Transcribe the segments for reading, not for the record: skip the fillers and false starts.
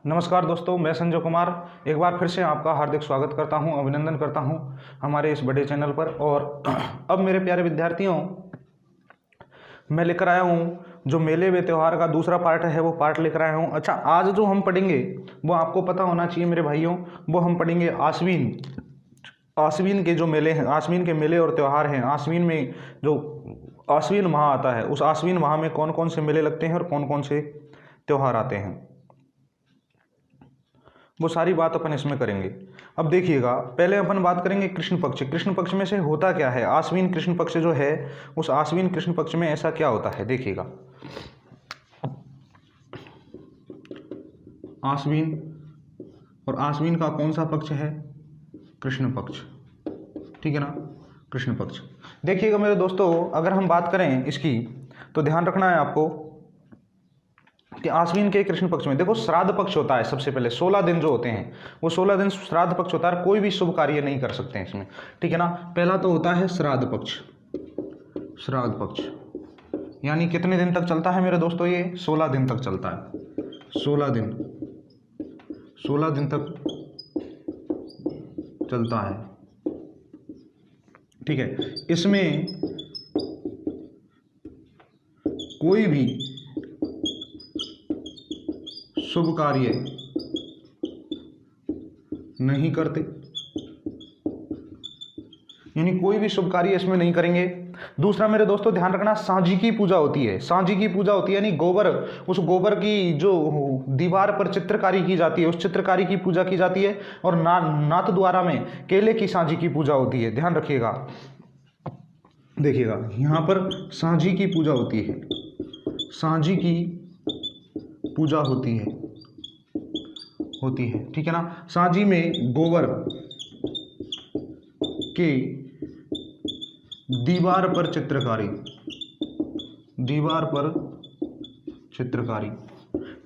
नमस्कार दोस्तों, मैं संजय कुमार एक बार फिर से आपका हार्दिक स्वागत करता हूं, अभिनंदन करता हूं हमारे इस बड़े चैनल पर। और अब मेरे प्यारे विद्यार्थियों, मैं लेकर आया हूं जो मेले व त्यौहार का दूसरा पार्ट है, वो पार्ट लेकर आया हूं। अच्छा, आज जो हम पढ़ेंगे वो आपको पता होना चाहिए मेरे भाइयों, वो हम पढ़ेंगे आश्विन। आश्विन के जो मेले हैं, आश्विन के मेले और त्यौहार हैं। आश्विन में जो आश्विन माह आता है, उस आश्विन माह में कौन कौन से मेले लगते हैं और कौन कौन से त्यौहार आते हैं, वो सारी बात अपन इसमें करेंगे। अब देखिएगा, पहले अपन बात करेंगे कृष्ण पक्ष। कृष्ण पक्ष में से होता क्या है, आश्विन कृष्ण पक्ष जो है, उस आश्विन कृष्ण पक्ष में ऐसा क्या होता है, देखिएगा। आश्विन, और आश्विन का कौन सा पक्ष है, कृष्ण पक्ष, ठीक है ना, कृष्ण पक्ष। देखिएगा मेरे दोस्तों, अगर हम बात करें इसकी तो ध्यान रखना है आपको कि आश्विन के कृष्ण पक्ष में देखो श्राद्ध पक्ष होता है। सबसे पहले 16 दिन जो होते हैं, वो 16 दिन श्राद्ध पक्ष होता है। कोई भी शुभ कार्य नहीं कर सकते हैं इसमें, ठीक है ना। पहला तो होता है श्राद्ध पक्ष। श्राद्ध पक्ष यानी कितने दिन तक चलता है मेरे दोस्तों, ये 16 दिन तक चलता है। 16 दिन तक चलता है, ठीक है। इसमें कोई भी शुभ कार्य नहीं करते, यानी कोई भी शुभ कार्य इसमें नहीं करेंगे। दूसरा मेरे दोस्तों ध्यान रखना, सांझी की पूजा होती है। सांझी की पूजा होती है यानी गोबर, उस गोबर की जो दीवार पर चित्रकारी की जाती है, उस चित्रकारी की पूजा की जाती है। और नाथ द्वारा में केले की सांझी की पूजा होती है। ध्यान रखिएगा, देखिएगा यहां पर सांझी की पूजा होती है, सांझी की पूजा होती है, ठीक है ना। सांझी में गोबर के दीवार पर चित्रकारी,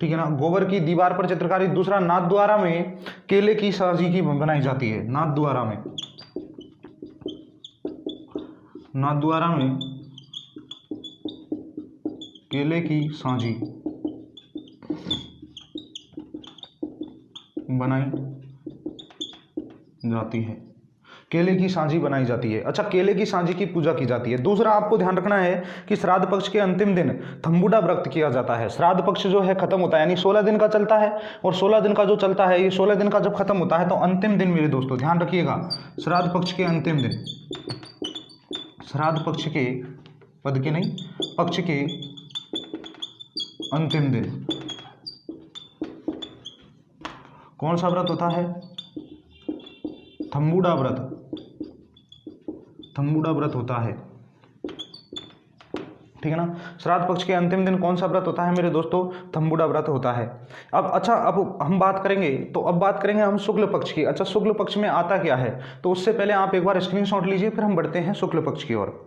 ठीक है ना, गोबर की दीवार पर चित्रकारी। दूसरा, नाथ द्वारा में केले की सांझी की बनाई जाती है। नाथ द्वारा में केले की सांझी बनाई जाती है, केले की सांझी बनाई जाती है। अच्छा, केले की सांझी की पूजा की जाती है। दूसरा आपको ध्यान रखना है कि श्राद्ध पक्ष के अंतिम दिन थम्बुडा व्रत किया जाता है। श्राद्ध पक्ष जो है खत्म होता है, यानी 16 दिन का चलता है, और 16 दिन का जो चलता है, ये 16 दिन का जब खत्म होता है तो अंतिम दिन मेरे दोस्तों ध्यान रखिएगा, श्राद्ध पक्ष के अंतिम दिन, श्राद्ध पक्ष के पद के नहीं, पक्ष के अंतिम दिन कौन सा व्रत होता है, थम्बुडा व्रत। थम्बुडा व्रत होता है, ठीक है ना। श्राद्ध पक्ष के अंतिम दिन कौन सा व्रत होता है मेरे दोस्तों, थम्बुडा व्रत होता है। अब अच्छा, अब हम बात करेंगे, तो अब बात करेंगे हम शुक्ल पक्ष की। अच्छा, शुक्ल पक्ष में आता क्या है, तो उससे पहले आप एक बार स्क्रीनशॉट लीजिए, फिर हम बढ़ते हैं शुक्ल पक्ष की ओर।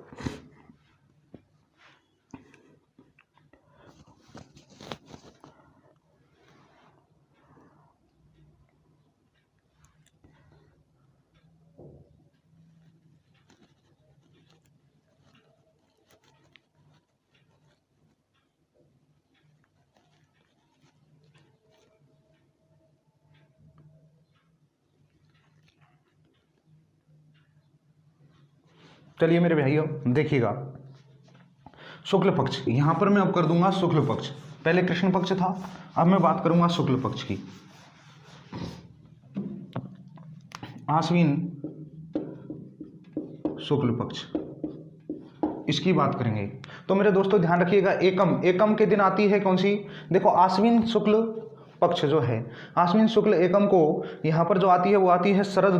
चलिए मेरे भाइयों, देखिएगा शुक्ल पक्ष, यहां पर मैं अब कर दूंगा शुक्ल पक्ष। पहले कृष्ण पक्ष था, अब मैं बात करूंगा शुक्ल पक्ष की। आश्विन शुक्ल पक्ष, इसकी बात करेंगे। तो मेरे दोस्तों ध्यान रखिएगा, एकम के दिन आती है कौन सी, देखो आश्विन शुक्ल पक्ष जो है, आश्विन शुक्ल एकम को यहाँ पर जो आती है वो आती है शरद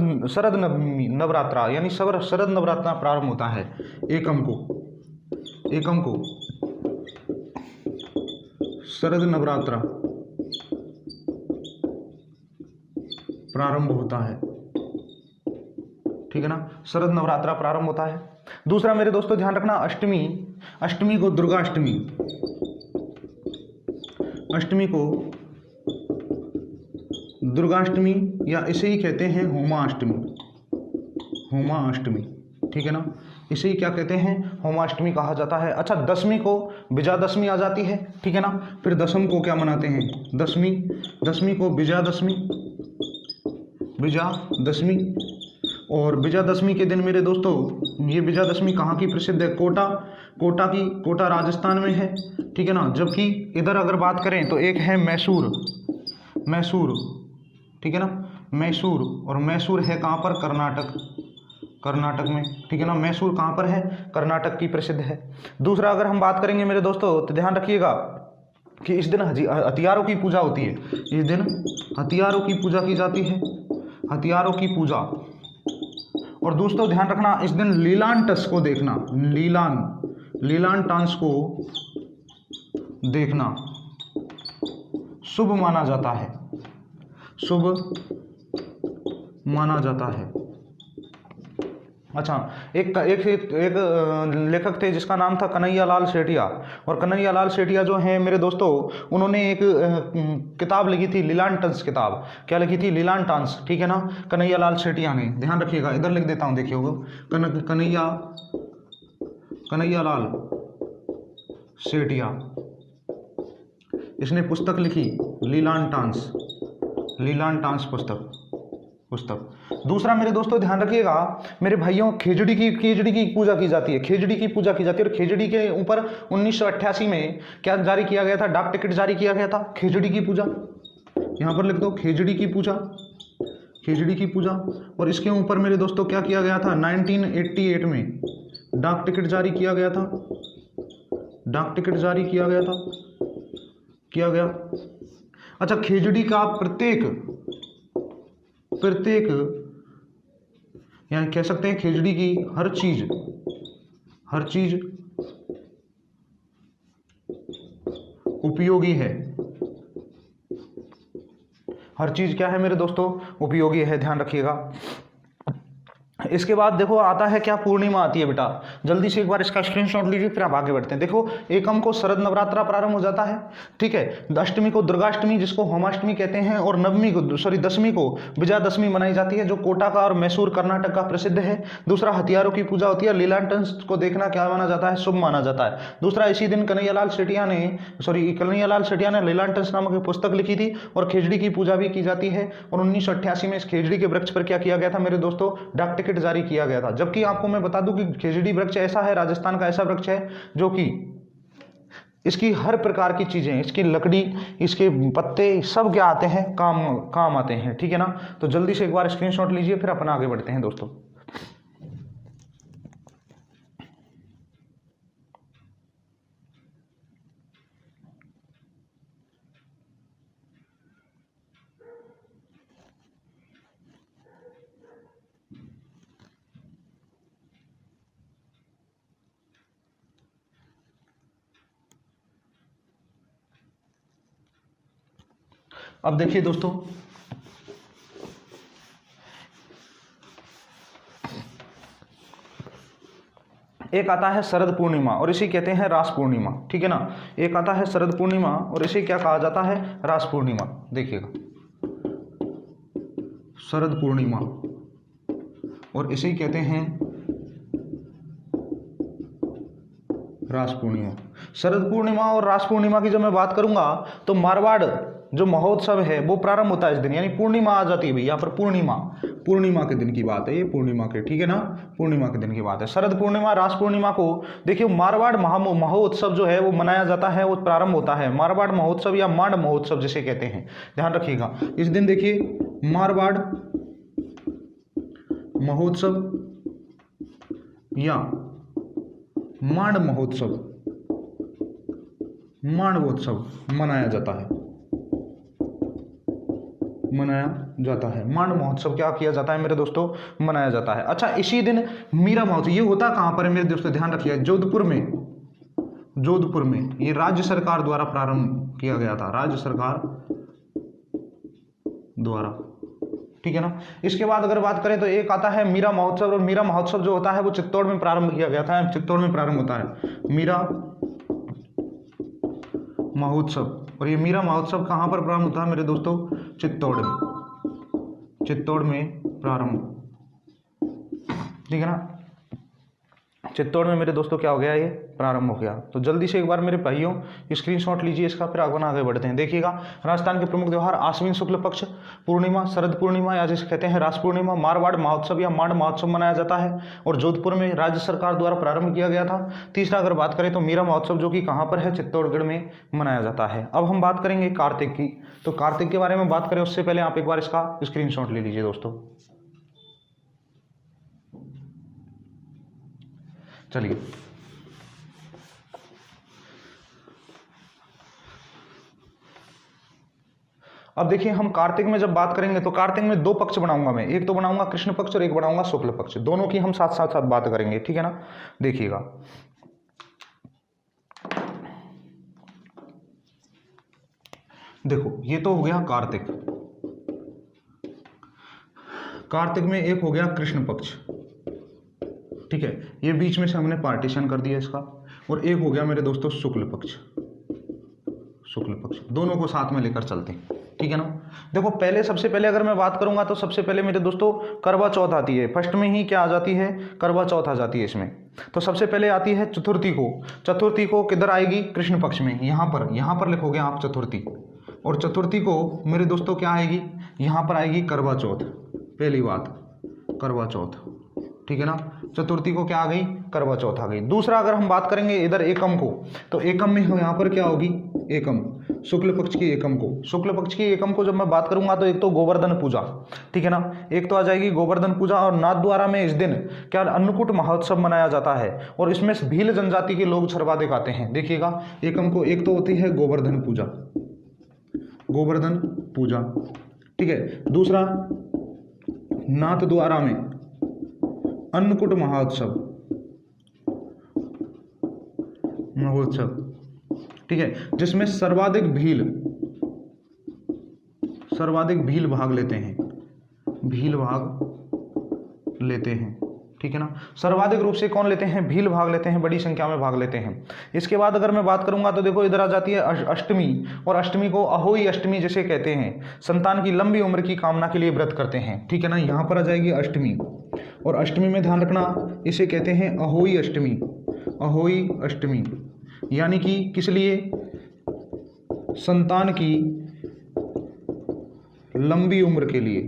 नवरात्रा, यानी शरद नवरात्रा प्रारंभ होता है। एकम को शरद नवरात्रा प्रारंभ होता है, ठीक है ना, शरद नवरात्रा प्रारंभ होता है। दूसरा मेरे दोस्तों ध्यान रखना, अष्टमी को दुर्गाष्टमी, अष्टमी को दुर्गाष्टमी या इसे ही कहते हैं होमाष्टमी, ठीक है ना। इसे ही क्या कहते हैं, होमाष्टमी कहा जाता है। अच्छा, दशमी को विजयादशमी आ जाती है, ठीक है ना। फिर दशम को क्या मनाते हैं, दशमी, दशमी को विजयादशमी, विजयादशमी। और विजयादशमी के दिन मेरे दोस्तों, ये विजयादशमी कहाँ की प्रसिद्ध है, कोटा, कोटा की, कोटा राजस्थान में है, ठीक है ना। जबकि इधर अगर बात करें तो एक है मैसूर, मैसूर, ठीक है ना, मैसूर। और मैसूर है कहाँ पर, कर्नाटक, कर्नाटक में, ठीक है ना। मैसूर कहाँ पर है, कर्नाटक की प्रसिद्ध है। दूसरा अगर हम बात करेंगे मेरे दोस्तों तो ध्यान रखिएगा कि इस दिन हथियारों की पूजा होती है, इस दिन हथियारों की पूजा की जाती है, हथियारों की पूजा। और दोस्तों ध्यान रखना, इस दिन लीलांटस को देखना, लीलांटांस को देखना शुभ माना जाता है, शुभ माना जाता है। अच्छा, एक लेखक थे जिसका नाम था कन्हैयालाल सेठिया। और कन्हैयालाल सेठिया जो हैं मेरे दोस्तों, उन्होंने एक किताब लिखी थी, लीलांटस किताब। क्या लिखी थी, लीलांटांस, ठीक है ना, कन्हैयालाल सेठिया ने। ध्यान रखिएगा, इधर लिख देता हूँ, देखिए कन्हैयालाल सेठिया, इसने पुस्तक लिखी लीलांटांस, लीलांटांस पुस्तक। दूसरा मेरे दोस्तों ध्यान रखिएगा मेरे भाइयों, खेजड़ी की पूजा की जाती है, खेजड़ी की पूजा की जाती है। और खेजड़ी के ऊपर 1988 में क्या जारी किया गया था, डाक टिकट जारी किया गया था, खेजड़ी की पूजा। यहाँ पर लिख दो, खेजड़ी की पूजा, खेजड़ी की पूजा। और इसके ऊपर मेरे दोस्तों क्या किया गया था, 1988 में डाक टिकट जारी किया गया था, डाक टिकट जारी किया गया। अच्छा, खेजड़ी का प्रत्येक यानी कह सकते हैं खेजड़ी की हर चीज उपयोगी है, हर चीज क्या है मेरे दोस्तों, उपयोगी है, ध्यान रखिएगा। इसके बाद देखो आता है क्या, पूर्णिमा आती है बेटा। जल्दी से एक बार इसका स्क्रीनशॉट लीजिए, फिर आप आगे बढ़ते हैं। देखो, एकम को शरद नवरात्रा प्रारंभ हो जाता है, ठीक है। अष्टमी को दुर्गाष्टमी, जिसको होमाष्टमी कहते हैं, और दशमी को विजयादशमी मनाई जाती है, जो कोटा का और मैसूर कर्नाटक का प्रसिद्ध है। दूसरा, हथियारों की पूजा होती है। लीलांटस को देखना क्या माना जाता है, शुभ माना जाता है। दूसरा, इसी दिन कन्हैयालाल सेठिया ने लीलांटस नामक एक पुस्तक लिखी थी, और खेजड़ी की पूजा भी की जाती है। और 1988 में इस खेजड़ी के वृक्ष पर क्या किया गया था मेरे दोस्तों, डाक टिकट जारी किया गया था। जबकि आपको मैं बता दूं कि खेजड़ी वृक्ष ऐसा है, राजस्थान का ऐसा वृक्ष है जो कि इसकी हर प्रकार की चीजें, इसकी लकड़ी, इसके पत्ते सब क्या आते हैं, काम आते हैं, ठीक है ना। तो जल्दी से एक बार स्क्रीनशॉट लीजिए, फिर अपन आगे बढ़ते हैं दोस्तों। अब देखिए दोस्तों, एक आता है शरद पूर्णिमा, और इसे कहते हैं रास पूर्णिमा, ठीक है ना। एक आता है शरद पूर्णिमा, और इसे क्या कहा जाता है, रास पूर्णिमा। देखिएगा, शरद पूर्णिमा, और इसे कहते हैं रास पूर्णिमा। शरद पूर्णिमा और रास पूर्णिमा की जब मैं बात करूंगा तो मारवाड़ जो महोत्सव है वो प्रारंभ होता है इस दिन, यानी पूर्णिमा आ जाती है भाई, यहाँ पर पूर्णिमा के दिन की बात है, ये पूर्णिमा के, ठीक है ना, पूर्णिमा के दिन की बात है। शरद पूर्णिमा, रास पूर्णिमा को देखिए, मारवाड़ महोत्सव जो है वो मनाया जाता है, वो प्रारंभ होता है। मारवाड़ महोत्सव या मांड महोत्सव जिसे कहते हैं, ध्यान रखिएगा। इस दिन देखिए, मारवाड़ महोत्सव या मांड महोत्सव मनाया जाता है, मांड महोत्सव क्या किया जाता है मेरे दोस्तों, मनाया जाता है। अच्छा, इसी दिन मीरा महोत्सव, ये होता कहां पर है मेरे दोस्तों, ध्यान रखिए, जोधपुर में ये राज्य सरकार द्वारा प्रारंभ किया गया था, राज्य सरकार द्वारा, ठीक है ना। इसके बाद अगर बात करें तो एक आता है मीरा महोत्सव, और मीरा महोत्सव जो होता है वो चित्तौड़ में प्रारंभ किया गया था, चित्तौड़ में प्रारंभ होता है मीरा महोत्सव। और ये मीरा महोत्सव कहाँ पर प्रारंभ होता है मेरे दोस्तों, चित्तौड़ में प्रारंभ, ठीक है ना। चित्तौड़ में मेरे दोस्तों क्या हो गया, ये प्रारंभ हो गया। तो जल्दी से एक बार मेरे भाइयों स्क्रीनशॉट लीजिए इसका, फिर आगे बढ़ते हैं। देखिएगा, राजस्थान के प्रमुख त्योहार आश्विन शुक्ल पक्ष पूर्णिमा, शरद पूर्णिमा या जिसे कहते हैं रास पूर्णिमा, मारवाड़ महोत्सव या मांड महोत्सव मनाया जाता है और जोधपुर में राज्य सरकार द्वारा प्रारंभ किया गया था। तीसरा अगर बात करें तो मीरा महोत्सव, जो कि कहाँ पर है, चित्तौड़गढ़ में मनाया जाता है। अब हम बात करेंगे कार्तिक की। तो कार्तिक के बारे में बात करें उससे पहले आप एक बार इसका स्क्रीनशॉट ले लीजिए दोस्तों। चलिए, अब देखिए, हम कार्तिक में जब बात करेंगे तो कार्तिक में दो पक्ष बनाऊंगा मैं, एक तो बनाऊंगा कृष्ण पक्ष और एक बनाऊंगा शुक्ल पक्ष, दोनों की हम साथ साथ बात करेंगे, ठीक है ना। देखिएगा, देखो ये तो हो गया कार्तिक। कार्तिक में एक हो गया कृष्ण पक्ष, ठीक है, ये बीच में से हमने पार्टीशन कर दिया इसका, और एक हो गया मेरे दोस्तों शुक्ल पक्ष। शुक्ल पक्ष दोनों को साथ में लेकर चलते हैं, ठीक है ना। देखो, पहले सबसे पहले अगर मैं बात करूंगा तो सबसे पहले मेरे दोस्तों करवा चौथ आती है। फर्स्ट में ही क्या आ जाती है, करवा चौथ आ जाती है इसमें। तो सबसे पहले आती है चतुर्थी को। चतुर्थी को किधर आएगी, कृष्ण पक्ष में, यहाँ पर लिखोगे आप चतुर्थी, और चतुर्थी को मेरे दोस्तों क्या आएगी, यहाँ पर आएगी करवा चौथ। पहली बात करवा चौथ, ठीक है ना। चतुर्थी को क्या आ गई, करवा चौथ आ गई। दूसरा अगर हम बात करेंगे इधर एकम को, तो एकम में यहाँ पर क्या होगी, एकम शुक्ल पक्ष की एकम को। शुक्ल पक्ष की एकम को जब मैं बात करूंगा तो एक तो गोवर्धन पूजा, ठीक है ना, एक तो आ जाएगी गोवर्धन पूजा। और नाथद्वारा में इस दिन क्या अन्नकूट महोत्सव मनाया जाता है और इसमें भील जनजाति के लोग सर्वाधिक आते हैं। देखिएगा, एकम को एक तो होती है गोवर्धन पूजा, गोवर्धन पूजा, ठीक है। दूसरा नाथद्वारा में अन्नकूट महोत्सव, ठीक है, जिसमें सर्वाधिक भील भाग लेते हैं, भील भाग लेते हैं, ठीक है ना। सर्वाधिक रूप से कौन लेते हैं, भील भाग लेते हैं, बड़ी संख्या में भाग लेते हैं। इसके बाद अगर मैं बात करूंगा तो देखो इधर आ जाती है अष्टमी, और अष्टमी को अहोई अष्टमी जिसे कहते हैं, संतान की लंबी उम्र की कामना के लिए व्रत करते हैं, ठीक है ना। यहाँ पर आ जाएगी अष्टमी, और अष्टमी में ध्यान रखना इसे कहते हैं अहोई अष्टमी। अहोई अष्टमी यानी कि किस लिए, संतान की लंबी उम्र के लिए,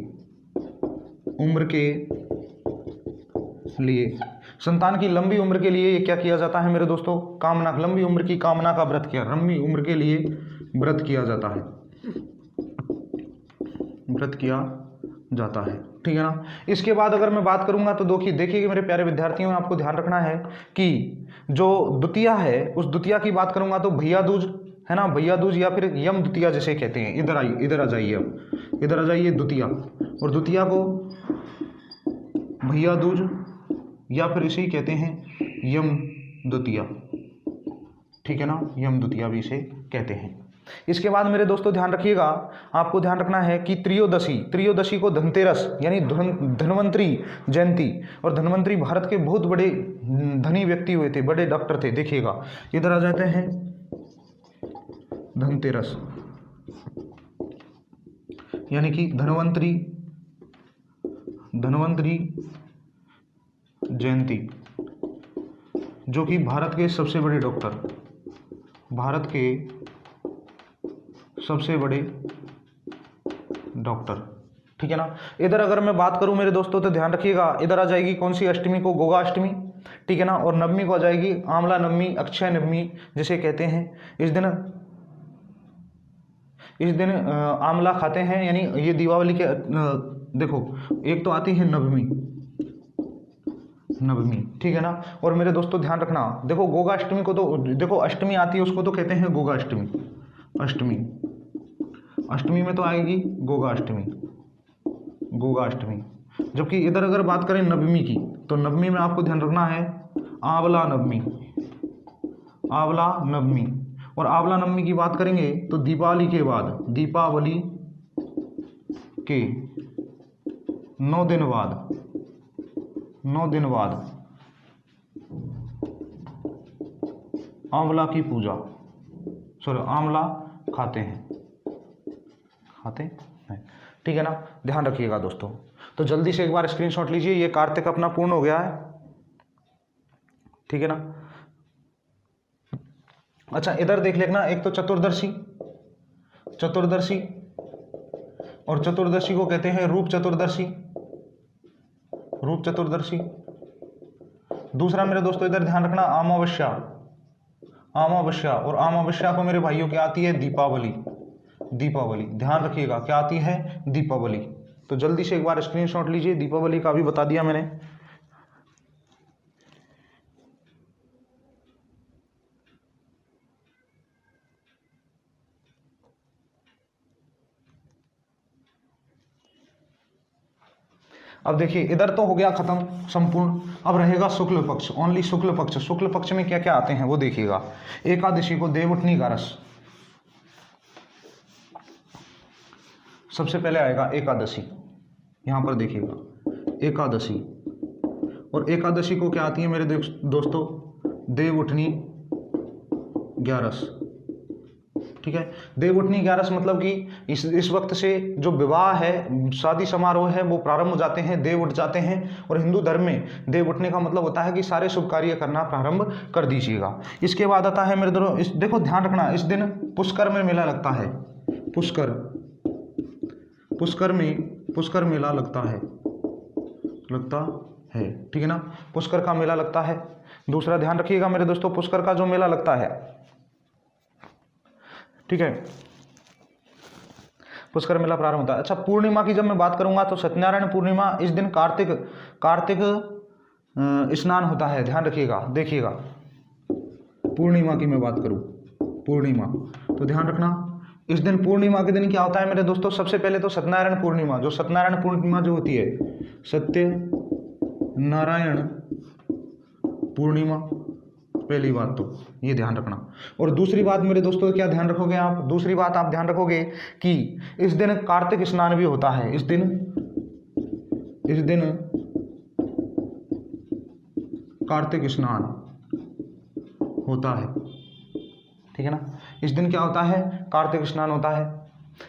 संतान की लंबी उम्र के लिए ये क्या किया जाता है मेरे दोस्तों, कामना, लंबी उम्र की कामना का व्रत किया, लंबी उम्र के लिए व्रत किया जाता है, व्रत किया जाता है, ठीक है ना। इसके बाद अगर मैं बात करूंगा तो देखिए मेरे प्यारे विद्यार्थियों, आपको ध्यान रखना है कि जो द्वितीया है उस द्वितीया की बात करूंगा तो भैया दूज है ना, भैया दूज या फिर यम द्वितीया जिसे कहते हैं। इधर आ जाइए, अब इधर आ जाइए द्वितीया, और द्वितीया को भैया दूज या फिर इसे कहते हैं यम द्वितीया, ठीक है ना, यम द्वितीया भी इसे कहते हैं। इसके बाद मेरे दोस्तों ध्यान रखिएगा, आपको ध्यान रखना है कि त्रयोदशी को धनतेरस यानी धन्वंतरी जयंती, और धन्वंतरी भारत के बहुत बड़े धनी व्यक्ति हुए थे, बड़े डॉक्टर थे। देखिएगा, इधर आ जाते हैं धनतेरस यानी कि धन्वंतरी जयंती, जो कि भारत के सबसे बड़े डॉक्टर, ठीक है ना। इधर अगर मैं बात करूं मेरे दोस्तों तो ध्यान रखिएगा, इधर आ जाएगी कौन सी अष्टमी को, गोगा अष्टमी, ठीक है ना, और नवमी को आ जाएगी आंवला नवमी, अक्षय नवमी जिसे कहते हैं। इस दिन आंवला खाते हैं, यानी ये दीपावली के देखो एक तो आती है नवमी, ठीक है ना। और मेरे दोस्तों ध्यान रखना, देखो गोगा अष्टमी को तो देखो अष्टमी आती है उसको तो कहते हैं गोगा अष्टमी, अष्टमी में तो आएगी गोगा अष्टमी। जबकि इधर अगर बात करें नवमी की, तो नवमी में आपको ध्यान रखना है आंवला नवमी, और आंवला नवमी की बात करेंगे तो दीपावली के 9 दिन बाद आंवला की पूजा, आंवला खाते हैं, ठीक है ना। ध्यान रखिएगा दोस्तों। तो जल्दी से एक बार स्क्रीनशॉट लीजिए, ये कार्तिक अपना पूर्ण हो गया है, ठीक है ना। अच्छा इधर देख लेना, एक तो चतुर्दर्शी, चतुर्दर्शी, और चतुर्दर्शी को कहते हैं रूप चतुर्दर्शी, रूप चतुर्दर्शी। दूसरा मेरे दोस्तों इधर ध्यान रखना अमावस्या, अमावस्या, और अमावस्या को मेरे भाइयों क्या आती है, दीपावली, दीपावली, ध्यान रखिएगा क्या आती है, दीपावली। तो जल्दी से एक बार स्क्रीनशॉट लीजिए, दीपावली का भी बता दिया मैंने। अब देखिए इधर तो हो गया खत्म संपूर्ण, अब रहेगा शुक्ल पक्ष, ओनली शुक्ल पक्ष। शुक्ल पक्ष में क्या क्या आते हैं वो देखिएगा। एकादशी को देवउठनी गारस, सबसे पहले आएगा एकादशी, यहां पर देखिएगा एकादशी, और एकादशी को क्या आती है मेरे दोस्तों, देवउठनी ग्यारस, ठीक है। देवउठनी ग्यारस मतलब कि इस वक्त से जो विवाह है, शादी समारोह है, वो प्रारंभ हो जाते हैं, देव उठ जाते हैं। और हिंदू धर्म में देव उठने का मतलब होता है कि सारे शुभ कार्य करना प्रारंभ कर दीजिएगा। इसके बाद आता है मेरे दोस्तों, देखो ध्यान रखना, इस दिन पुष्कर में मेला लगता है, पुष्कर, पुष्कर में, पुष्कर मेला लगता है, ठीक है ना, पुष्कर का मेला लगता है। दूसरा ध्यान रखिएगा मेरे दोस्तों, पुष्कर का जो मेला लगता है, ठीक है, पुष्कर मेला प्रारंभ होता है। अच्छा पूर्णिमा की जब मैं बात करूंगा तो सत्यनारायण पूर्णिमा, इस दिन कार्तिक स्नान होता है, ध्यान रखिएगा। देखिएगा पूर्णिमा की मैं बात करूं, पूर्णिमा, तो ध्यान रखना इस दिन, पूर्णिमा के दिन क्या होता है मेरे दोस्तों, सबसे पहले तो सत्यनारायण पूर्णिमा, जो सत्यनारायण पूर्णिमा जो होती है, सत्यनारायण पूर्णिमा, पहली बात तो ये ध्यान रखना। और दूसरी बात मेरे दोस्तों क्या ध्यान रखोगे आप, दूसरी बात आप ध्यान रखोगे कि इस दिन कार्तिक स्नान भी होता है, इस दिन कार्तिक स्नान होता है, ठीक है ना, इस दिन क्या होता है, कार्तिक स्नान होता है।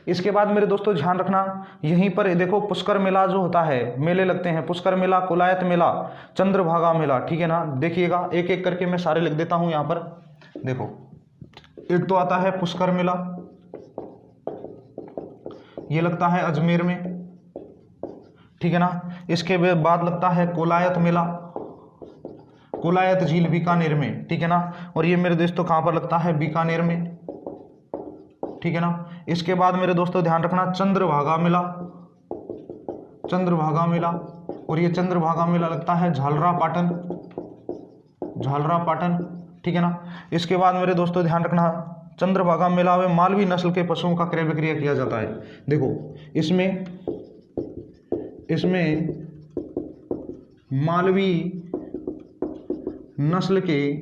इसके बाद मेरे दोस्तों ध्यान रखना, यहीं पर देखो पुष्कर मेला जो होता है, मेले लगते हैं, पुष्कर मेला, कोलायत मेला, चंद्रभागा मेला, ठीक है ना। देखिएगा एक एक करके मैं सारे लिख देता हूं यहां पर। देखो एक तो आता है पुष्कर मेला, ये लगता है अजमेर में, ठीक है ना। इसके बाद लगता है कोलायत मेला, कोलायत झील बीकानेर में, ठीक है ना। और ये मेरे दोस्तों कहां पर लगता है, बीकानेर में, ठीक है ना। इसके बाद मेरे दोस्तों ध्यान रखना चंद्रभागा मेला, चंद्रभागा मेला, और ये चंद्रभागा मेला लगता है झालरा पाटन, झालरा पाटन, ठीक है ना। इसके बाद मेरे दोस्तों ध्यान रखना चंद्रभागा मेला में मालवी नस्ल के पशुओं का क्रय विक्रय किया जाता है। देखो इसमें मालवी नस्ल के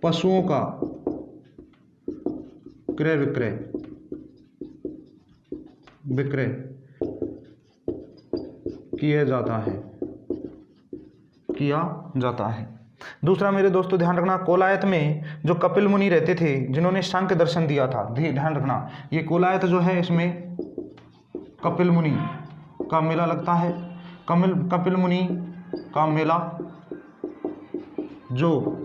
पशुओं का क्रय विक्रय किया जाता है। दूसरा मेरे दोस्तों ध्यान रखना, कोलायत में जो कपिल मुनि रहते थे, जिन्होंने सांख्य दर्शन दिया था, ध्यान रखना ये कोलायत जो है, इसमें कपिल मुनि का मेला लगता है। कपिल मुनि का मेला जो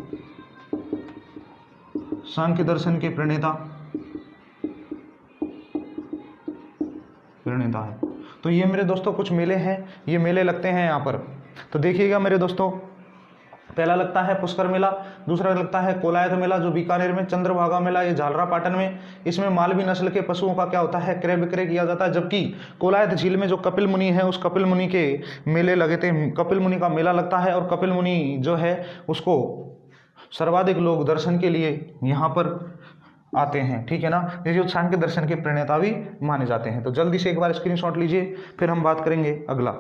सांख्य दर्शन के प्रणेता है। तो ये मेरे दोस्तों कुछ मेले हैं, ये मेले लगते हैं यहाँ पर। तो देखिएगा मेरे दोस्तों, पहला लगता है पुष्कर मेला, दूसरा लगता है कोलायत मेला जो बीकानेर में, चंद्रभागा मेला ये झालरा पाटन में। इसमें मालवी नस्ल के पशुओं का क्या होता है, क्रय विक्रय किया जाता है। जबकि कोलायत झील में जो कपिल मुनि है, उस कपिल मुनि के मेले लगे थे, कपिल मुनि का मेला लगता है, और कपिल मुनि जो है उसको सर्वाधिक लोग दर्शन के लिए यहाँ पर आते हैं, ठीक है ना। ये जो सांख्य दर्शन के प्रणेता भी माने जाते हैं। तो जल्दी से एक बार स्क्रीनशॉट लीजिए, फिर हम बात करेंगे अगला।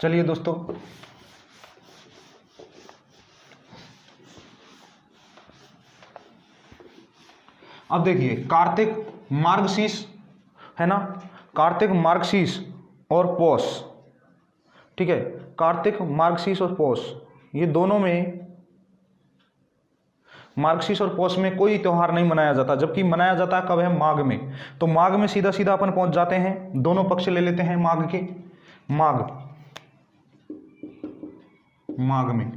चलिए दोस्तों, अब देखिए कार्तिक मार्गशीर्ष है ना, कार्तिक मार्गशीर्ष और पौष, ठीक है, कार्तिक मार्गशीर्ष और पौष, ये दोनों में मार्गशीर्ष और पौष में कोई त्यौहार नहीं मनाया जाता, जबकि मनाया जाता है कब है, माघ में। तो माघ में सीधा सीधा अपन पहुंच जाते हैं, दोनों पक्ष ले लेते हैं माघ के, माघ में,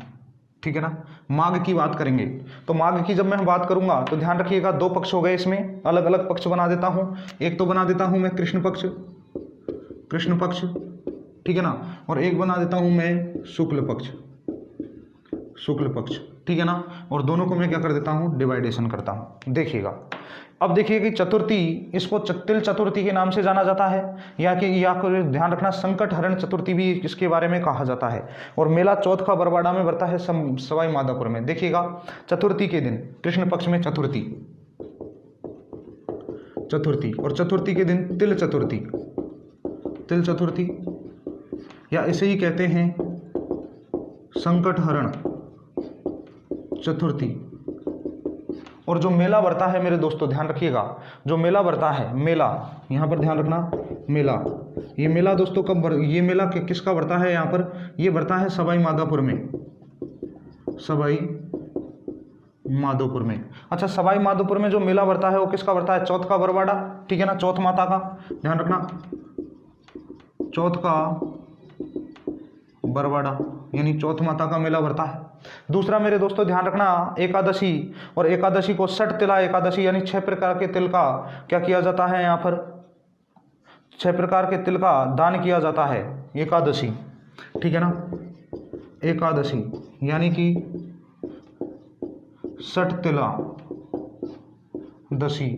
ठीक है ना। माघ की बात करेंगे तो माघ की जब मैं बात करूंगा तो ध्यान रखिएगा, दो पक्ष हो गए, इसमें अलग अलग पक्ष बना देता हूं। एक तो बना देता हूं मैं कृष्ण पक्ष, ठीक है ना, और एक बना देता हूं मैं शुक्ल पक्ष, ठीक है ना। और दोनों को मैं क्या कर देता हूं, डिवाइडेशन करता हूं। देखिएगा, अब देखिए कि चतुर्थी, इसको तिल चतुर्थी के नाम से जाना जाता है, या ध्यान रखना संकट हरण चतुर्थी भी इसके बारे में कहा जाता है। और मेला चौथ का बरवाड़ा में बढ़ता है सवाई माधोपुर में। देखिएगा, चतुर्थी के दिन कृष्ण पक्ष में चतुर्थी, और चतुर्थी के दिन तिल चतुर्थी, या इसे ही कहते हैं संकट हरण चतुर्थी। और जो मेला बढ़ता है मेरे दोस्तों, ध्यान रखिएगा, जो मेला बढ़ता है, मेला यहाँ पर ध्यान रखना, मेला, ये मेला दोस्तों कब ये मेला किसका बढ़ता है, यहाँ पर ये बढ़ता है सवाई माधोपुर में। अच्छा, सवाई माधोपुर में जो मेला बढ़ता है वो किसका बढ़ता है, चौथ का बरवाड़ा, ठीक है ना, चौथ माता का, ध्यान रखना, चौथ का बरवाड़ा यानी चौथ माता का मेला बढ़ता है। दूसरा मेरे दोस्तों ध्यान रखना, एकादशी, और एकादशी को षट तिला एकादशी यानी 6 प्रकार के तिल का क्या किया जाता है, यहाँ पर 6 प्रकार के तिल का दान किया जाता है, एकादशी, ठीक है ना, एकादशी यानी कि षट तिला दशी,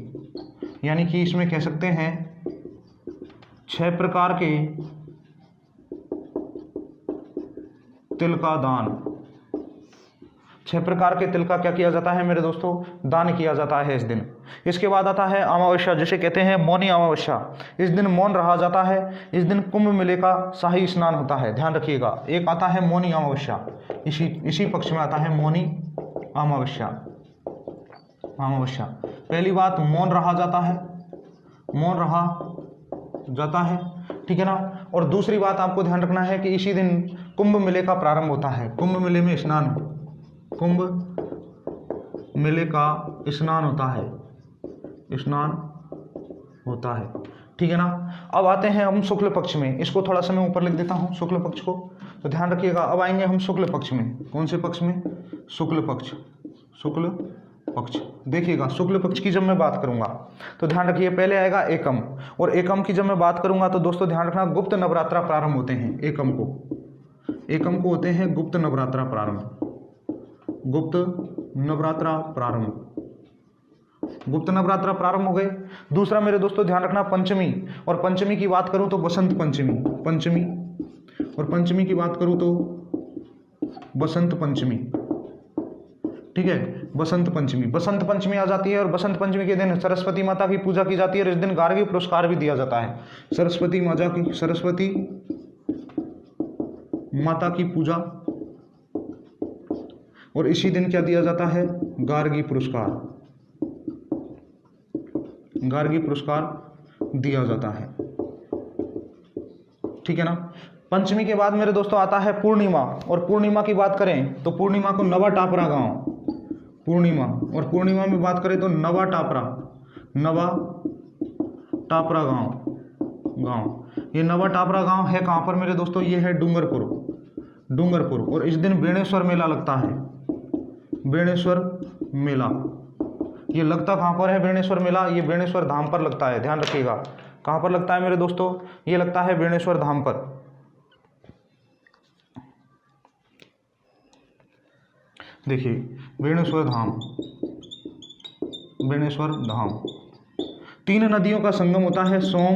यानी कि इसमें कह सकते हैं 6 प्रकार के तिल का दान, 6 प्रकार के तिल का क्या किया जाता है मेरे दोस्तों, दान किया जाता है इस दिन। इसके बाद आता है अमावस्या, जिसे कहते हैं मौनी अमावस्या। इस दिन मौन रहा जाता है, इस दिन कुंभ मेले का शाही स्नान होता है। ध्यान रखिएगा, एक आता है मौनी अमावस्या, इसी पक्ष में आता है मौनी अमावस्या। पहली बात, मौन रहा जाता है, ठीक है ना। और दूसरी बात आपको ध्यान रखना है कि इसी दिन कुंभ मेले का प्रारंभ होता है, कुंभ मेले में स्नान, कुंभ मेले का स्नान होता है, ठीक है ना। अब आते हैं हम शुक्ल पक्ष में, इसको थोड़ा सा मैं ऊपर लिख देता हूँ शुक्ल पक्ष को, तो ध्यान रखिएगा। अब आएंगे हम शुक्ल पक्ष में, कौन से पक्ष में, शुक्ल पक्ष। देखिएगा, शुक्ल पक्ष की जब मैं बात करूंगा तो ध्यान रखिए, पहले आएगा एकम, और एकम की जब मैं बात करूंगा तो दोस्तों ध्यान रखना, गुप्त नवरात्रा प्रारंभ होते हैं। एकम को होते हैं गुप्त नवरात्रा प्रारंभ हो गए। दूसरा मेरे दोस्तों ध्यान रखना, पंचमी, और पंचमी की बात करूं तो बसंत पंचमी, और पंचमी की बात करूं तो बसंत पंचमी, ठीक है, बसंत पंचमी आ जाती है। और बसंत पंचमी के दिन सरस्वती माता की पूजा की जाती है, और इस दिन गार्गी पुरस्कार भी दिया जाता है, सरस्वती माता की पूजा, और इसी दिन क्या दिया जाता है, गार्गी पुरस्कार दिया जाता है, ठीक है ना। पंचमी के बाद मेरे दोस्तों आता है पूर्णिमा, और पूर्णिमा की बात करें तो पूर्णिमा को नवा टापरा गांव, और पूर्णिमा में बात करें तो नवा टापरा गांव। ये नवा टापरा गांव है कहाँ पर मेरे दोस्तों, ये है डूंगरपुर, और इस दिन बेणेश्वर मेला लगता है, ये लगता कहाँ पर है बेणेश्वर मेला, ये बेणेश्वर धाम पर लगता है। ध्यान रखिएगा, कहाँ पर लगता है मेरे दोस्तों, ये लगता है बेणेश्वर धाम पर। देखिए, बेणेश्वर धाम 3 नदियों का संगम होता है, सोम,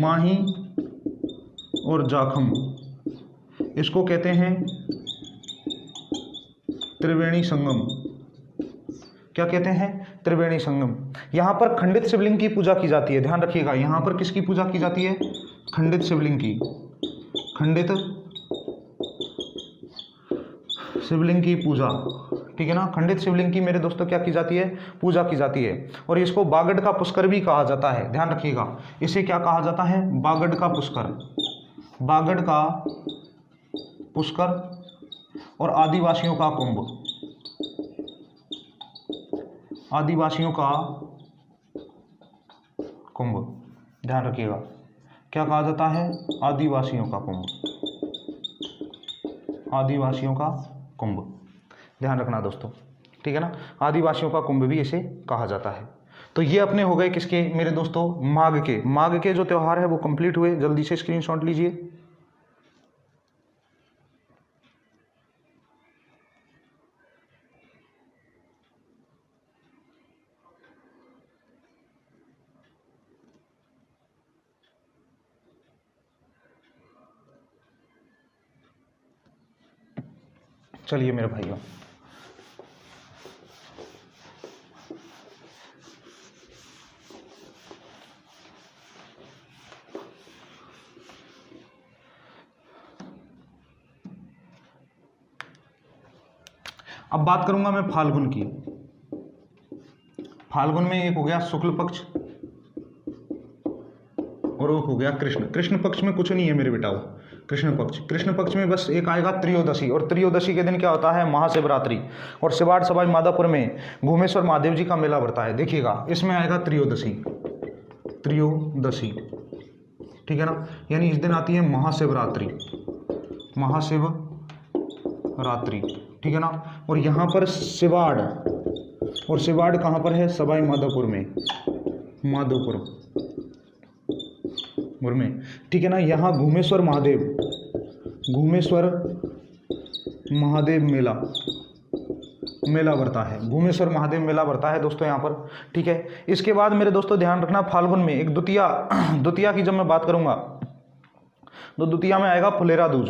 माही और जाखम। इसको कहते हैं त्रिवेणी संगम। क्या कहते हैं, त्रिवेणी संगम। यहाँ पर खंडित शिवलिंग की पूजा की जाती है। ध्यान रखिएगा, यहाँ पर किसकी पूजा की जाती है, खंडित शिवलिंग की, पूजा, ठीक है ना। खंडित शिवलिंग की मेरे दोस्तों क्या की जाती है, पूजा की जाती है। और इसको बागड़ का पुष्कर भी कहा जाता है। ध्यान रखिएगा, इसे क्या कहा जाता है, बागड़ का पुष्कर, और आदिवासियों का कुंभ, आदिवासियों का कुंभ, ध्यान रखिएगा, क्या कहा जाता है? आदिवासियों का कुंभ, आदिवासियों का कुंभ, ध्यान रखना दोस्तों, ठीक है ना। आदिवासियों का कुंभ भी इसे कहा जाता है। तो ये अपने हो गए किसके मेरे दोस्तों? माघ के जो त्यौहार है वो कंप्लीट हुए। जल्दी से स्क्रीनशॉट लीजिए। चलिए मेरे भाइयों, अब बात करूंगा मैं फाल्गुन की। फाल्गुन में एक हो गया शुक्ल पक्ष और एक हो गया कृष्ण पक्ष में कुछ नहीं है मेरे बेटाओ। कृष्ण पक्ष में बस एक आएगा त्रयोदशी, और त्रयोदशी के दिन क्या होता है? महाशिवरात्रि। और शिवाड़ सवाई माधोपुर में घूमेश्वर महादेव जी का मेला भरता है। देखिएगा, इसमें आएगा त्रयोदशी, ठीक है ना। यानी इस दिन आती है महाशिवरात्रि, ठीक है ना। और यहाँ पर शिवाड़, और शिवाड़ कहाँ पर है? सवाई माधोपुर में, ठीक है ना। यहाँ घूमेश्वर महादेव मेला भरता है, घूमेश्वर महादेव मेला भरता है दोस्तों यहाँ पर, ठीक है। इसके बाद मेरे दोस्तों ध्यान रखना, फाल्गुन में एक द्वितीया की जब मैं बात करूंगा तो द्वितीया में आएगा फुलेरा दूज।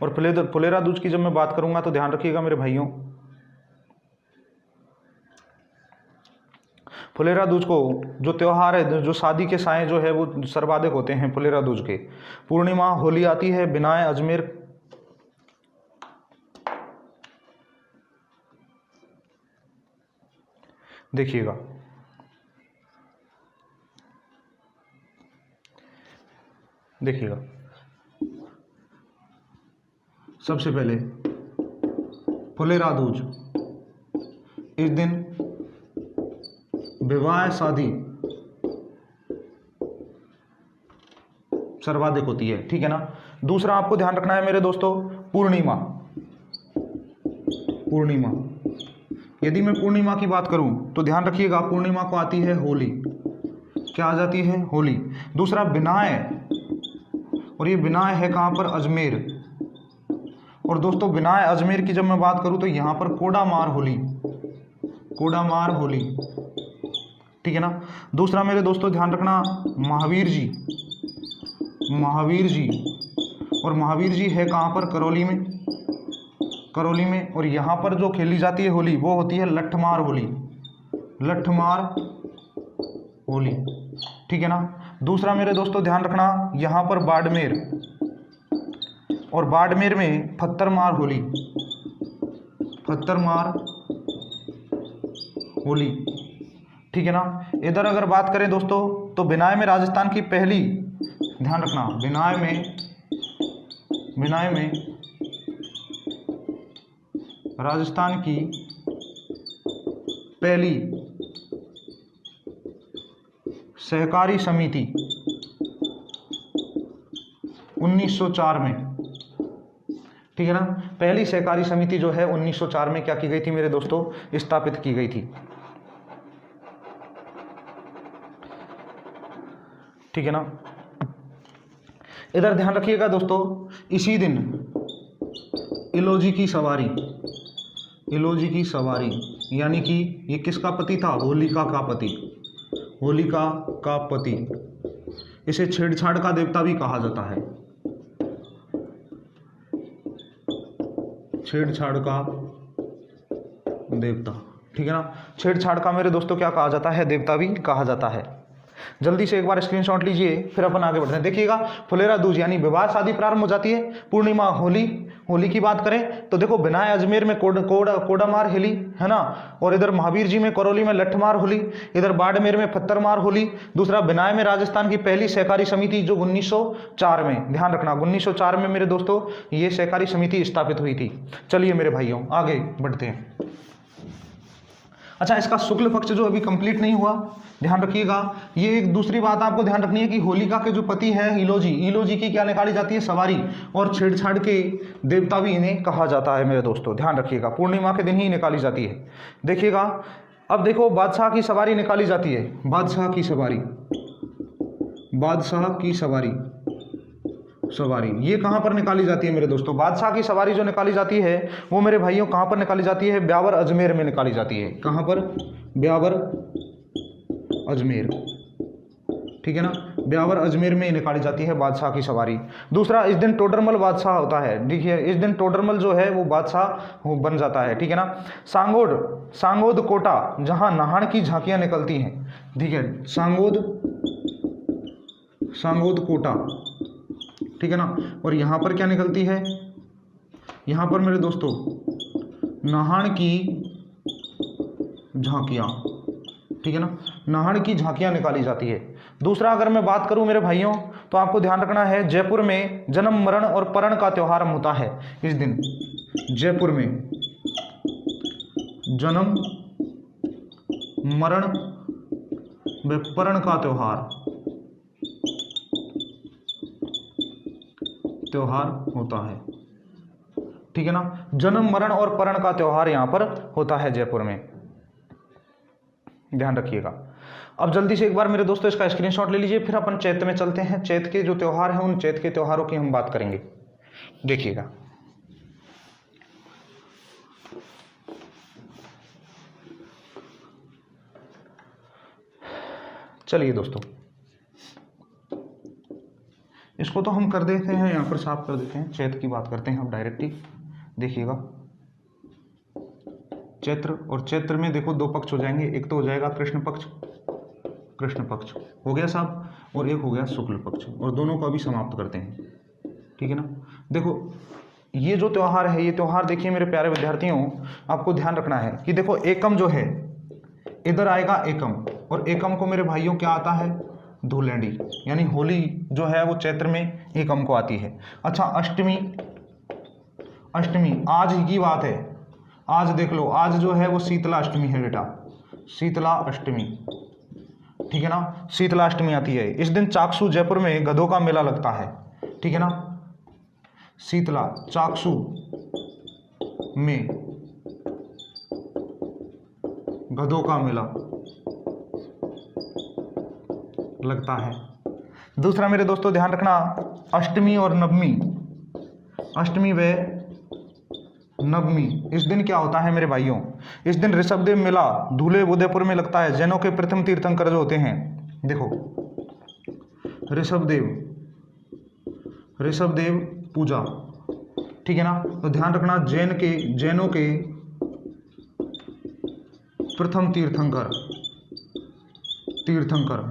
और फुलेरा दूज की जब मैं बात करूंगा तो ध्यान रखिएगा मेरे भाइयों, फुलेरा दूज को जो त्यौहार है, जो शादी के साए जो है वो सर्वाधिक होते हैं फुलेरा दूज के। पूर्णिमा, होली आती है, बिनाए, अजमेर, देखिएगा सबसे पहले फुलेरा दूज, इस दिन विवाह शादी सर्वाधिक होती है, ठीक है ना। दूसरा आपको ध्यान रखना है मेरे दोस्तों, पूर्णिमा। यदि मैं पूर्णिमा की बात करूं तो ध्यान रखिएगा, पूर्णिमा को आती है होली। क्या आ जाती है? होली। दूसरा बिनाए, और ये बिनाए है कहां पर? अजमेर। और दोस्तों बिनाए अजमेर की जब मैं बात करूं तो यहां पर कोडामार होली, ठीक है ना। दूसरा मेरे दोस्तों ध्यान रखना, महावीर जी, और महावीर जी है कहां पर? करौली में। और यहां पर जो खेली जाती है होली वो होती है लठमार होली, ठीक है ना। दूसरा मेरे दोस्तों ध्यान रखना, यहां पर बाड़मेर, और बाड़मेर में फत्तरमार होली, ठीक है ना। इधर अगर बात करें दोस्तों तो बिनाए में राजस्थान की पहली, ध्यान रखना, बिनाए में राजस्थान की पहली सहकारी समिति 1904 में, ठीक है ना। पहली सहकारी समिति जो है 1904 में क्या की गई थी मेरे दोस्तों? स्थापित की गई थी, ठीक है ना। इधर ध्यान रखिएगा दोस्तों, इसी दिन इलोजी की सवारी, यानी कि ये किसका पति था? होलिका का पति। इसे छेड़छाड़ का देवता भी कहा जाता है, छेड़छाड़ का देवता, ठीक है ना। छेड़छाड़ का मेरे दोस्तों क्या कहा जाता है? देवता भी कहा जाता है। जल्दी से एक बार स्क्रीनशॉट लीजिए, फिर अपन आगे बढ़ते हैं। देखिएगा फुलेरा दूज यानी विवाह शादी प्रारंभ हो जाती है। पूर्णिमा होली, होली की बात करें तो देखो बिनाय अजमेर में कोडामार होली है ना, और इधर महावीर जी में करौली में लठमार होली, इधर बाड़मेर में पत्थरमार होली। दूसरा बिनाय में राजस्थान की पहली सहकारी समिति जो 1904 में, ध्यान रखना 1904 में मेरे दोस्तों ये सहकारी समिति स्थापित हुई थी। चलिए मेरे भाइयों आगे बढ़ते हैं। अच्छा, इसका शुक्ल पक्ष जो अभी कंप्लीट नहीं हुआ, ध्यान रखिएगा। ये एक दूसरी बात आपको ध्यान रखनी है कि होलिका के जो पति हैं ईलोजी की क्या निकाली जाती है, सवारी, और छेड़छाड़ के देवता भी इन्हें कहा जाता है मेरे दोस्तों, ध्यान रखिएगा। पूर्णिमा के दिन ही निकाली जाती है। देखिएगा अब देखो बादशाह की सवारी निकाली जाती है, बादशाह की सवारी, बादशाह की सवारी, सवारी ये कहाँ पर निकाली जाती है मेरे दोस्तों? बादशाह की सवारी जो निकाली जाती है वो मेरे भाइयों कहाँ पर निकाली जाती है? ब्यावर अजमेर में निकाली जाती है। कहाँ पर? ब्यावर अजमेर, ठीक है ना, ब्यावर अजमेर में निकाली जाती है बादशाह की सवारी। दूसरा, इस दिन टोडरमल बादशाह होता है। देखिए इस दिन टोडरमल जो है वो बादशाह बन जाता है, ठीक है ना। सांगोद कोटा जहाँ नाहन की झांकियाँ निकलती हैं, ठीक है, सांगोद कोटा, ठीक है ना। और यहाँ पर क्या निकलती है? यहाँ पर मेरे दोस्तों नाहन की झांकियाँ, ठीक है ना, नाहन की झांकियाँ निकाली जाती है। दूसरा अगर मैं बात करूं मेरे भाइयों तो आपको ध्यान रखना है जयपुर में जन्म मरण और परण का त्योहार होता है इस दिन। जयपुर में जन्म मरण व परण का त्योहार होता है, ठीक है ना। जन्म मरण और परण का त्योहार यहां पर होता है जयपुर में, ध्यान रखिएगा। अब जल्दी से एक बार मेरे दोस्तों इसका स्क्रीनशॉट ले लीजिए, फिर अपन चैत में चलते हैं। चैत के जो त्योहार हैं उन चैत के त्योहारों की हम बात करेंगे। देखिएगा चलिए दोस्तों, इसको तो हम कर देते हैं, यहाँ पर साफ कर देते हैं। चैत्र की बात करते हैं हम डायरेक्टली। देखिएगा चैत्र, और चैत्र में देखो दो पक्ष हो जाएंगे, एक तो हो जाएगा कृष्ण पक्ष हो गया साहब, और एक हो गया शुक्ल पक्ष, और दोनों को अभी समाप्त करते हैं, ठीक है ना। देखो ये जो त्यौहार है, ये त्यौहार देखिए मेरे प्यारे विद्यार्थियों, आपको ध्यान रखना है कि देखो एकम जो है इधर आएगा एकम, और एकम को मेरे भाइयों क्या आता है? धूलेंडी, यानी होली जो है वो चैत्र में एकम को आती है। अच्छा अष्टमी आज की बात है, आज देख लो, आज जो है वो शीतला अष्टमी है बेटा, शीतला अष्टमी, ठीक है ना, शीतला अष्टमी आती है। इस दिन चाकसू जयपुर में गधों का मेला लगता है, ठीक है ना। शीतला चाकसू में गधों का मेला लगता है। दूसरा मेरे दोस्तों ध्यान रखना, अष्टमी और नवमी, अष्टमी व नवमी, इस दिन क्या होता है मेरे भाइयों? इस दिन ऋषभदेव मेला धूले उदयपुर में लगता है। जैनों के प्रथम तीर्थंकर जो होते हैं, देखो ऋषभदेव पूजा, ठीक है ना। तो ध्यान रखना जैनों के प्रथम तीर्थंकर,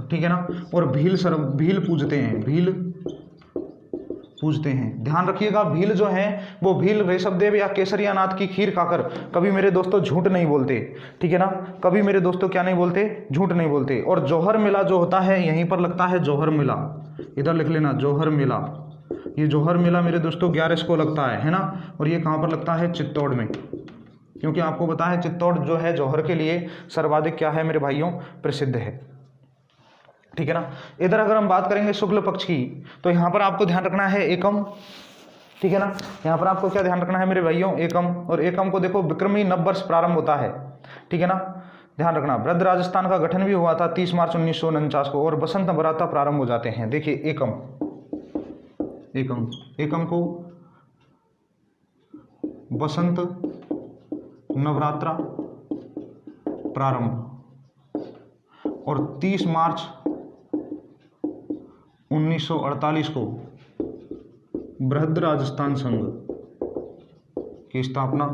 ठीक है ना। और भील पूजते हैं, ध्यान रखिएगा। भील जो है वो भील ऋषभदेव या केसरिया नाथ की खीर खाकर कभी मेरे दोस्तों झूठ नहीं बोलते, ठीक है ना। कभी मेरे दोस्तों क्या नहीं बोलते? झूठ नहीं बोलते। और जौहर मेला जो होता है यहीं पर लगता है, जौहर मेला, इधर लिख लेना जौहर मेला। ये जौहर मेला मेरे दोस्तों 11 को लगता है ना। और ये कहाँ पर लगता है? चित्तौड़ में, क्योंकि आपको पता है चित्तौड़ जो है जौहर के लिए सर्वाधिक क्या है मेरे भाइयों? प्रसिद्ध है, ठीक है ना। इधर अगर हम बात करेंगे शुक्ल पक्ष की, तो यहाँ पर आपको ध्यान रखना है एकम, ठीक है ना। यहाँ पर आपको क्या ध्यान रखना है मेरे भाइयों? एकम। और एकम को देखो विक्रमी नव वर्ष प्रारंभ होता है, ठीक है ना। ध्यान रखना वृद्ध राजस्थान का गठन भी हुआ था 30 मार्च 1949 को, और बसंत नवरात्र प्रारंभ हो जाते हैं। देखिए एकम को बसंत नवरात्र प्रारंभ, और 30 मार्च 1948 को बृहद राजस्थान संघ की स्थापना,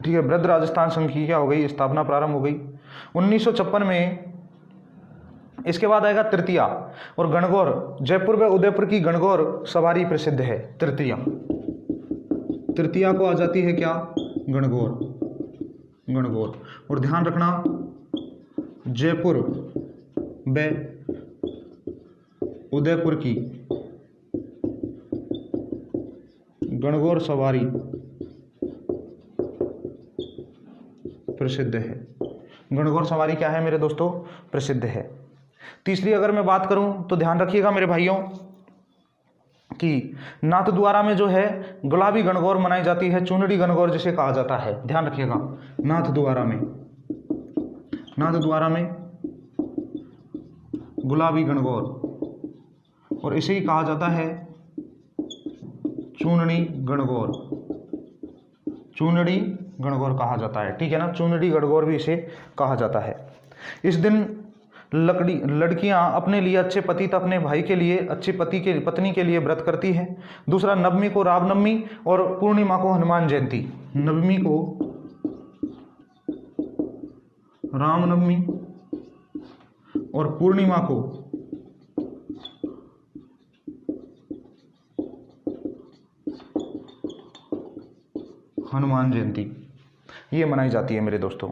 ठीक है। बृहद राजस्थान संघ की क्या हो गई? स्थापना प्रारंभ हो गई। 1956 में इसके बाद आएगा तृतीया और गणगौर। जयपुर व उदयपुर की गणगौर सवारी प्रसिद्ध है। तृतीया, तृतीया को आ जाती है क्या? गणगौर, गणगौर। और ध्यान रखना जयपुर व उदयपुर की गणगौर सवारी प्रसिद्ध है। गणगौर सवारी क्या है मेरे दोस्तों? प्रसिद्ध है। तीसरी अगर मैं बात करूं तो ध्यान रखिएगा मेरे भाइयों कि नाथद्वारा में जो है गुलाबी गणगौर मनाई जाती है, चुनरी गणगौर जिसे कहा जाता है। ध्यान रखिएगा, नाथद्वारा में, नाथद्वारा में गुलाबी गणगौर, और इसे ही कहा जाता है चूनड़ी गणगौर, चूनड़ी गणगौर कहा जाता है। ठीक है ना, चूनड़ी गणगौर भी इसे कहा जाता है। इस दिन लड़कियां अपने लिए अच्छे पति तथा अपने भाई के लिए अच्छे पत्नी के लिए व्रत करती है। दूसरा, नवमी को रामनवमी और पूर्णिमा को हनुमान जयंती। नवमी को रामनवमी और पूर्णिमा को हनुमान जयंती ये मनाई जाती है मेरे दोस्तों।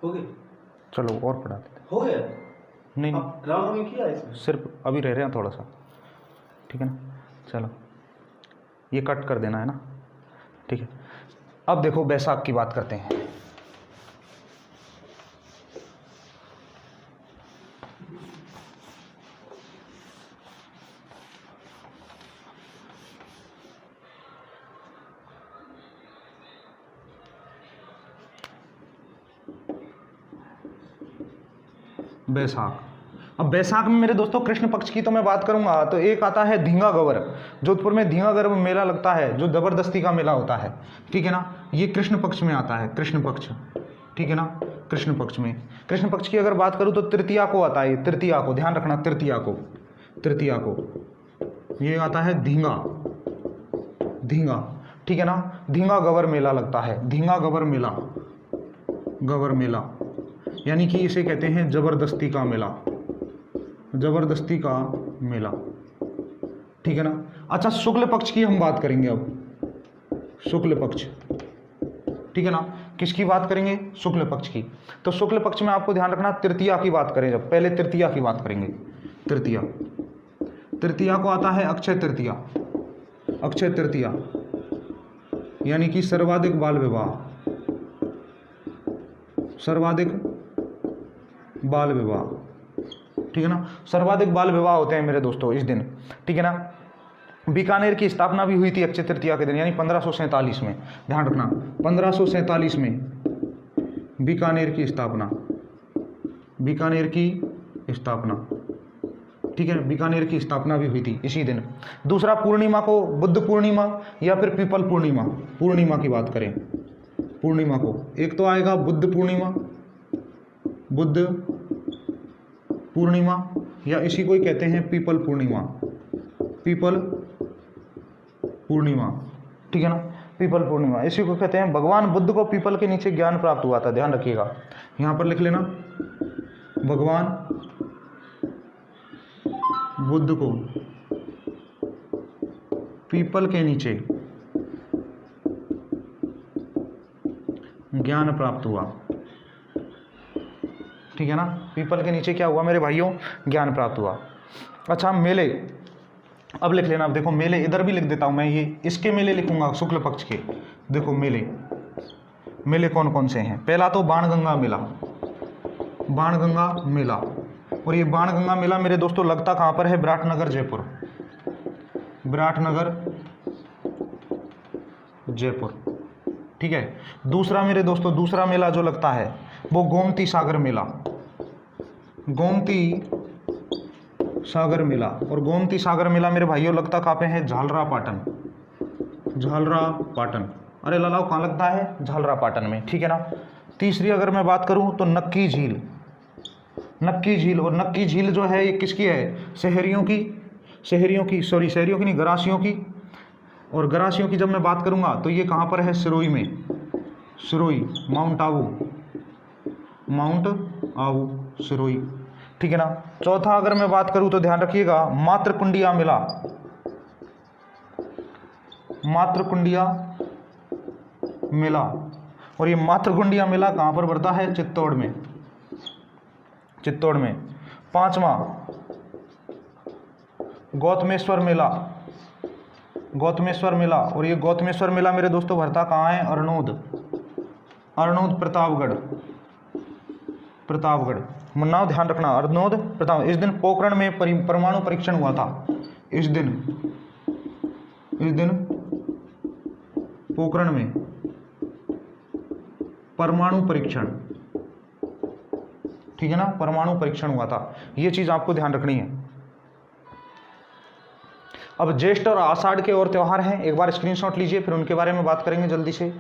हो गया? चलो और पढ़ा देते। हो गया? नहीं रामनवमी किया इसमें? सिर्फ अभी रह रहे हैं थोड़ा सा। ठीक है ना, चलो ये कट कर देना है ना। ठीक है, अब देखो बैसाख की बात करते हैं। बैसाख। अब बैसाख में मेरे दोस्तों कृष्ण पक्ष की तो मैं बात करूंगा तो एक आता है धींगा गवर। जोधपुर में धींगा गवर मेला लगता है जो जबरदस्ती का मेला होता है। ठीक है ना, ये कृष्ण पक्ष में आता है, कृष्ण पक्ष। ठीक है ना, कृष्ण पक्ष में। कृष्ण पक्ष की अगर बात करूं तो तृतीया को आता है, तृतीया को ध्यान रखना, तृतीया को, तृतीया को ये आता है धींगा, धींगा। ठीक है ना, धींगा गवर मेला लगता है, धींगा गवर मेला, गवर मेला, यानी कि इसे कहते हैं जबरदस्ती का मेला, जबरदस्ती का मेला। ठीक है ना। अच्छा, शुक्ल पक्ष की हम बात करेंगे अब, शुक्ल पक्ष। ठीक है ना, किसकी बात करेंगे? शुक्ल पक्ष की। तो शुक्ल पक्ष में आपको ध्यान रखना तृतीया की बात करें, जब पहले तृतीया की बात करेंगे। तृतीया, तृतीया को आता है अक्षय तृतीया, अक्षय तृतीया यानी कि सर्वाधिक बाल विवाह, सर्वाधिक बाल विवाह। ठीक है ना, सर्वाधिक बाल विवाह होते हैं मेरे दोस्तों इस दिन। ठीक है ना, बीकानेर की स्थापना भी हुई थी अक्षय तृतीया के दिन, यानी 1547 में। ध्यान रखना, 1547 में बीकानेर की स्थापना, बीकानेर की स्थापना। ठीक है, बीकानेर की स्थापना भी हुई थी इसी दिन। दूसरा, पूर्णिमा को बुद्ध पूर्णिमा या फिर पीपल पूर्णिमा, पूर्णिमा की बात करें, पूर्णिमा को एक तो आएगा बुद्ध पूर्णिमा, बुद्ध पूर्णिमा, या इसी को ही कहते हैं पीपल पूर्णिमा, पीपल पूर्णिमा। ठीक है ना, पीपल पूर्णिमा इसी को कहते हैं। भगवान बुद्ध को पीपल के नीचे ज्ञान प्राप्त हुआ था, ध्यान रखिएगा, यहां पर लिख लेना, भगवान बुद्ध को पीपल के नीचे ज्ञान प्राप्त हुआ। ठीक है ना, पीपल के नीचे क्या हुआ मेरे भाइयों? ज्ञान प्राप्त हुआ। अच्छा, मेले अब लिख लेना। अब देखो मेले इधर भी लिख देता हूं मैं, ये इसके मेले लिखूंगा शुक्ल पक्ष के। देखो मेले, मेले कौन कौन से हैं? पहला तो बाणगंगा मेला, बाणगंगा मेला। और ये बाणगंगा मेला मेरे दोस्तों लगता कहाँ पर है? विराटनगर जयपुर, विराटनगर जयपुर। ठीक है। दूसरा मेरे दोस्तों, दूसरा मेला जो लगता है वो गोमती सागर मेला, गोमती सागर मेला। और गोमती सागर मेला मेरे भाइयों लगता कहाँ पे है? झालरा पाटन, झालरा पाटन। अरे ललाव कहाँ लगता है? झालरापाटन में, ठीक है ना। तीसरी अगर मैं बात करूं तो नक्की झील, नक्की झील, और नक्की झील जो है ये किसकी है? शहरियों की नहीं, गरासियों की। और गरासियों की जब मैं बात करूंगा तो ये कहाँ पर है? सिरोही में, सिरोही, माउंट आबू सिरोही, ठीक है ना। चौथा अगर मैं बात करूं तो ध्यान रखिएगा मातृकुंडिया मेला, मातृकुंडिया मेला, और ये मातृकुंडिया मेला कहाँ पर बढ़ता है? चित्तौड़ में, चित्तौड़ में। पांचवा गौतमेश्वर मेला, गौतमेश्वर मेला, और ये गौतमेश्वर मेला मेरे दोस्तों भरता कहाँ है? अरनोद, अरनोद प्रतापगढ़, प्रतापगढ़ मुन्नाव, ध्यान रखना अरनोद प्रताप। इस दिन पोखरण में परमाणु परीक्षण हुआ था, इस दिन पोखरण में परमाणु परीक्षण, ठीक है ना, परमाणु परीक्षण हुआ था। ये चीज आपको ध्यान रखनी है। अब ज्येष्ठ और आषाढ़ के और त्योहार हैं, एक बार स्क्रीनशॉट लीजिए, फिर उनके बारे में बात करेंगे जल्दी से।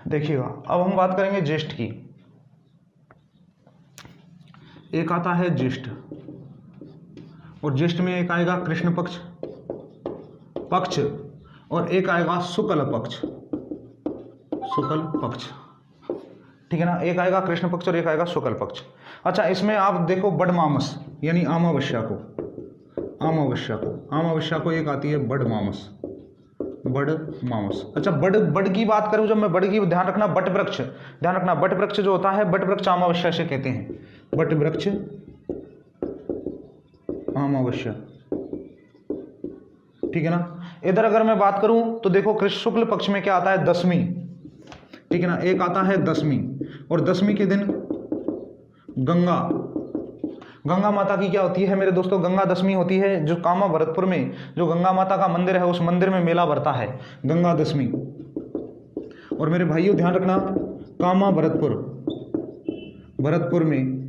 देखिएगा अब हम बात करेंगे ज्येष्ठ की। एक आता है ज्येष्ठ, और ज्येष्ठ में एक आएगा कृष्ण पक्ष, और एक आएगा शुक्ल पक्ष, शुक्ल पक्ष, ठीक है ना। एक आएगा कृष्ण पक्ष और एक आएगा शुक्ल पक्ष। अच्छा, इसमें आप देखो बडमामस यानी अमावस्या को, अमावस्या को एक आती है बडमामस, बडमामस। अच्छा, बड की बात करूं, जब मैं बड की, ध्यान रखना बट वृक्ष, ध्यान रखना बट वृक्ष जो होता है, बट वृक्ष अमावस्या से कहते हैं, बट वृक्ष अमावस्या, ठीक है ना। इधर अगर मैं बात करूं तो देखो कृष्ण शुक्ल पक्ष में क्या आता है? दशमी, ठीक है ना। एक आता है दशमी, और दशमी के दिन गंगा माता की क्या होती है मेरे दोस्तों? गंगा दशमी होती है, जो कामा भरतपुर में जो गंगा माता का मंदिर है, उस मंदिर में मेला भरता है, गंगा दशमी। और मेरे भाइयों ध्यान रखना, कामा भरतपुर में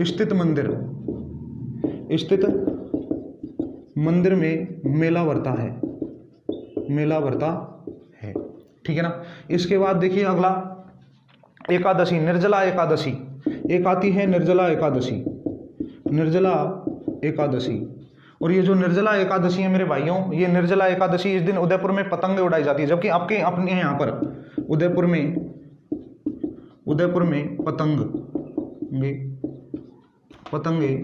स्थित मंदिर में मेला भरता है, ठीक है ना। इसके बाद देखिए अगला एकादशी, निर्जला एकादशी, एक आती है निर्जला एकादशी। और ये जो निर्जला एकादशी है मेरे भाइयों, ये निर्जला एकादशी, इस दिन उदयपुर में पतंगे उड़ाई जाती है, जबकि आपके अपने यहाँ पर उदयपुर में पतंगे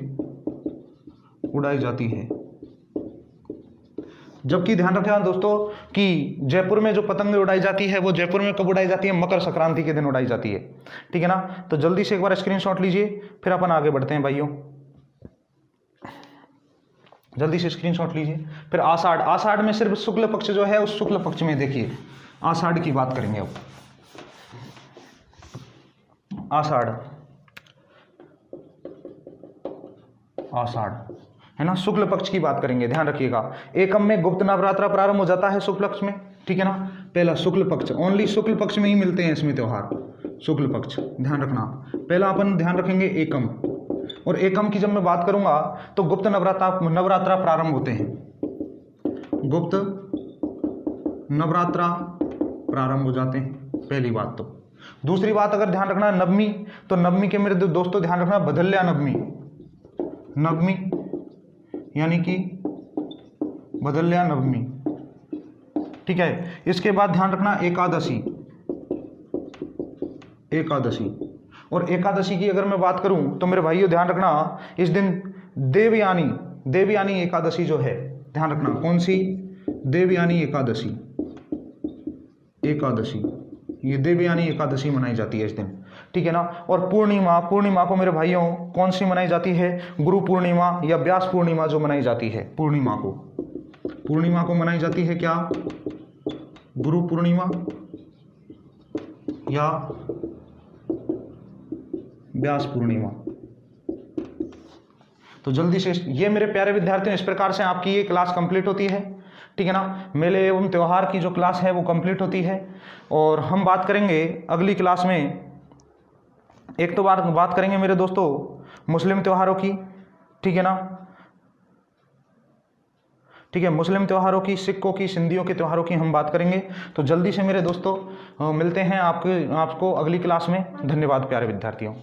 उड़ाई जाती है। जबकि ध्यान रखें दोस्तों कि जयपुर में जो पतंगे उड़ाई जाती है वो जयपुर में कब उड़ाई जाती है? मकर संक्रांति के दिन उड़ाई जाती है, ठीक है ना। तो जल्दी से एक बार स्क्रीनशॉट लीजिए, फिर अपन आगे बढ़ते हैं भाइयों, जल्दी से स्क्रीनशॉट लीजिए। फिर आषाढ़ में सिर्फ शुक्ल पक्ष जो है, उस शुक्ल पक्ष में देखिए आषाढ़ की बात करेंगे। अब आषाढ़ है ना, शुक्ल पक्ष की बात करेंगे, ध्यान रखिएगा। एकम में गुप्त नवरात्रा प्रारंभ हो जाता है शुक्ल पक्ष में, ठीक है ना। पहला शुक्ल पक्ष, ओनली शुक्ल पक्ष में ही मिलते हैं इसमें त्योहार, शुक्ल पक्ष, ध्यान रखना। पहला अपन ध्यान रखेंगे एकम, और एकम की जब मैं बात करूंगा तो गुप्त नवरात्रा प्रारंभ होते हैं, गुप्त नवरात्रा प्रारंभ हो जाते हैं, पहली बात। तो दूसरी बात अगर ध्यान रखना नवमी, तो नवमी के मेरे दोस्तों ध्यान रखना बदल्या नवमी यानी कि बदल्या नवमी, ठीक है। इसके बाद ध्यान रखना एकादशी, और एकादशी की अगर मैं बात करूं तो मेरे भाइयों ध्यान रखना, इस दिन देवयानी एकादशी जो है, ध्यान रखना कौन सी? देवयानी एकादशी, ये देवयानी एकादशी मनाई जाती है इस दिन, ठीक है ना। और पूर्णिमा को मेरे भाइयों कौन सी मनाई जाती है? गुरु पूर्णिमा या व्यास पूर्णिमा जो मनाई जाती है, पूर्णिमा को पूर्णिमा को मनाई जाती है क्या? गुरु पूर्णिमा या व्यास पूर्णिमा। तो जल्दी से ये मेरे प्यारे विद्यार्थियों, इस प्रकार से आपकी ये क्लास कंप्लीट होती है, ठीक है ना। मेले एवं त्यौहार की जो क्लास है वो कंप्लीट होती है। और हम बात करेंगे अगली क्लास में, एक तो बात करेंगे मेरे दोस्तों मुस्लिम त्योहारों की, ठीक है ना, ठीक है, मुस्लिम त्योहारों की, सिखों की, सिंधियों के त्योहारों की हम बात करेंगे। तो जल्दी से मेरे दोस्तों मिलते हैं आपको अगली क्लास में। धन्यवाद प्यारे विद्यार्थियों।